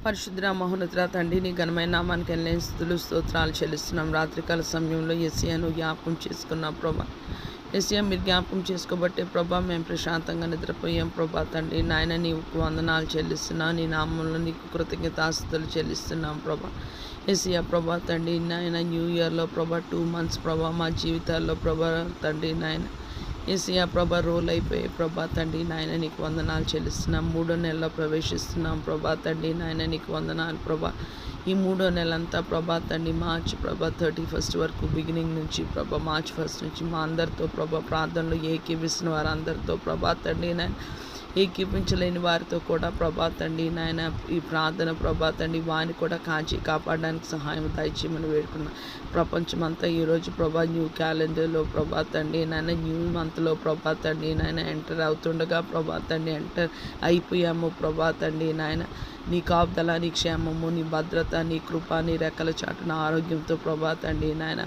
పరిశుద్ధ మహోన్నతుల తండ్రి, నీ ఘనమైన నామానికి ఎనలేని స్తుతులు స్తోత్రాలు చెల్లిస్తున్నాం. రాత్రికాల సమయంలో యేసయ్యను జ్ఞాపకం చేసుకున్నాం ప్రభా. యేసయ్య, మీరు జ్ఞాపకం చేసుకోబట్టే ప్రభా మేము ప్రశాంతంగా నిద్రపోయాం ప్రభా. తండ్రి నాయన, నీకు వందనాలు చెల్లిస్తున్నాం. నీ నామంలో నీకు కృతజ్ఞతాస్తుతులు చెల్లిస్తున్నాం ప్రభా. యేసయ్య ప్రభా తండ్రి నాయన, న్యూ ఇయర్లో ప్రభా 2 months ప్రభా మా జీవితాల్లో ప్రభా తండ్రి నాయన యేసయ్య ప్రభా రోల్ అయిపోయి ప్రభా తండ్రి నాయన నీకు వందనాలు చెల్లిస్తున్నాం. 3వ నెలలో ప్రవేశిస్తున్నాం ప్రభా తండ్రి నాయన నీకు వందనాలు ప్రభా. ఈ 3వ నెలంతా ప్రభా తండ్రి మార్చి ప్రభా 31st వరకు బిగినింగ్ నుంచి ప్రభా మార్చి 1st నుంచి మా అందరితో ప్రభా ప్రార్థనలు ఏకీవిస్తున్న వారందరితో ప్రభా తండ్రి నాయన ఏకీపించలేని వారితో కూడా ప్రభా తండ్రి నాయన ఈ ప్రార్థన ప్రభా తండ్రి వారిని కూడా కాచి కాపాడడానికి సహాయం దయచేయమని వేడుకున్నాం. ప్రపంచమంతా ఈరోజు ప్రభా న్యూ క్యాలెండర్లో ప్రభా తండ్రి నాయన న్యూ మంత్లో ప్రభా తండ్రి నాయన ఎంటర్ అవుతుండగా ప్రభా తండ్రి ఎంటర్ అయిపోయాము ప్రభా తండ్రి నాయన నీ కాపుదల, నీ క్షేమము, నీ భద్రత, నీ కృప, నీ రెక్కల చాటున ఆరోగ్యంతో ప్రభా తండ్రి నాయన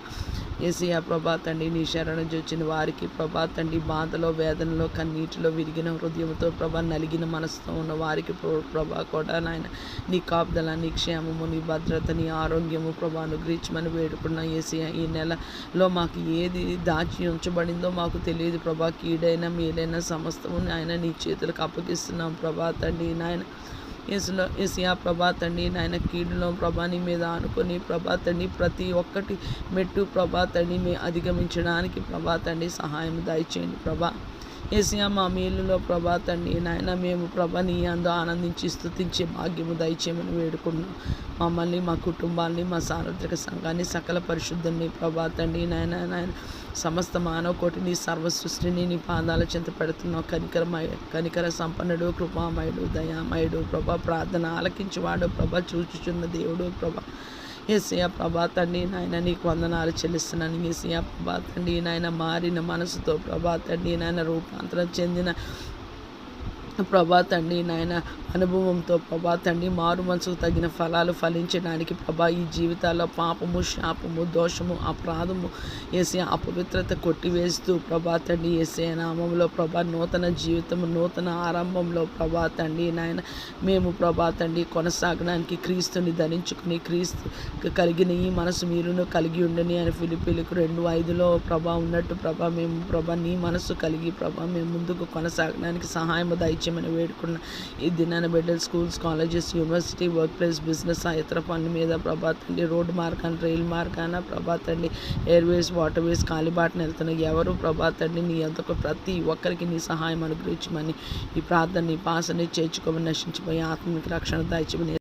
యేసయ్య ప్రభా తండ్రి నీ శరణు జొచ్చిన వారికి ప్రభా తండ్రి బాధలో, వేదనలో, కన్నీటిలో విరిగిన హృదయంతో ప్రభా నలిగిన మనసుతో ఉన్న వారికి ప్రభా కూడా నాయన నీ కాపుదల, నీ క్షేమము, నీ భద్రత, నీ ఆరోగ్యము ప్రభా అనుగ్రహించమని వేడుకున్న యేసయ్య. ఈ నెలలో మాకు ఏది దాచి ఉంచబడిందో మాకు తెలియదు ప్రభా. కీడైన మేలైన సమస్తము నాయన నీ చేతులకు అప్పగిస్తున్నాం ప్రభా తండ్రి నాయన. యేసయ్య ప్రభా తండ్రి నాయన కీడులో ప్రభా నీ మీద ఆనుకొని ప్రభా తండ్రి ప్రతి ఒక్కటి మెట్టు ప్రభా తండ్రి మేము అధిగమించడానికి ప్రభా తండ్రి సహాయం దయచేయండి ప్రభా. యేసయ్య మా మేలులో ప్రభా తండ్రి నాయన మేము ప్రభా నీ అందు ఆనందించి స్తుతించే భాగ్యము దయచేయమని వేడుకున్నాం. మమ్మల్ని, మా కుటుంబాన్ని, మా సార్వత్రిక సంఘాన్ని, సకల పరిశుద్ధుని ప్రభా తండ్రి నాయన సమస్త మానవ కోటిని, సర్వ సృష్టిని నీ పాదాల చెంత పెడుతున్నావు. కనికర సంపన్నుడు, కృపామయుడు, దయామయుడు ప్రభా, ప్రార్థన ఆలకించేవాడు ప్రభా, చూచుచున్న దేవుడు ప్రభా. యేసయ్య ప్రభా తండ్రి నాయన నీకు వందనాలు చెల్లిస్తున్నాను. యేసయ్య ప్రభా తండ్రి నాయన మారిన మనసుతో ప్రభా తండ్రి నాయన రూపాంతరం చెందిన ప్రభా తండ్రి నాయన అనుభవంతో ప్రభా తండ్రి మారు మనసుకు తగిన ఫలాలు ఫలించడానికి ప్రభా ఈ జీవితాల్లో పాపము, శాపము, దోషము, అపరాధము యేసయ్య అపవిత్రత కొట్టివేస్తూ ప్రభా తండ్రి యేసయ్య నామంలో ప్రభా నూతన జీవితము, నూతన ఆరంభంలో ప్రభా తండ్రి నాయన మేము ప్రభా తండ్రి కొనసాగడానికి క్రీస్తుని ధరించుకుని క్రీస్తు కలిగిన ఈ మనసు మీరును కలిగి ఉండని అని ఫిలిప్పీలకు 2:5 ప్రభా ఉన్నట్టు ప్రభా మేము ప్రభా నీ మనసు కలిగి ప్రభా మేము ముందుకు కొనసాగడానికి సహాయం దయచేయమని వేడుకున్న ఈ దినాన బిడ్డలు schools, colleges, university, work place, business, ఇతర పనుల మీద ప్రభా తండ్రి రోడ్డు మార్గాన, రైలు మార్గాన ప్రభా తండ్రి ఎయిర్వేస్, వాటర్వేస్ కాలిబాటన వెళ్తున్న ఎవరు ప్రభా తండ్రి నీ అంతకు ప్రతి ఒక్కరికి నీ సహాయం అనుగ్రహించమని ఈ ప్రార్థనని పాసని చేర్చుకోమని నశించిపోయి ఆత్మీయ రక్షణ దయచేయమని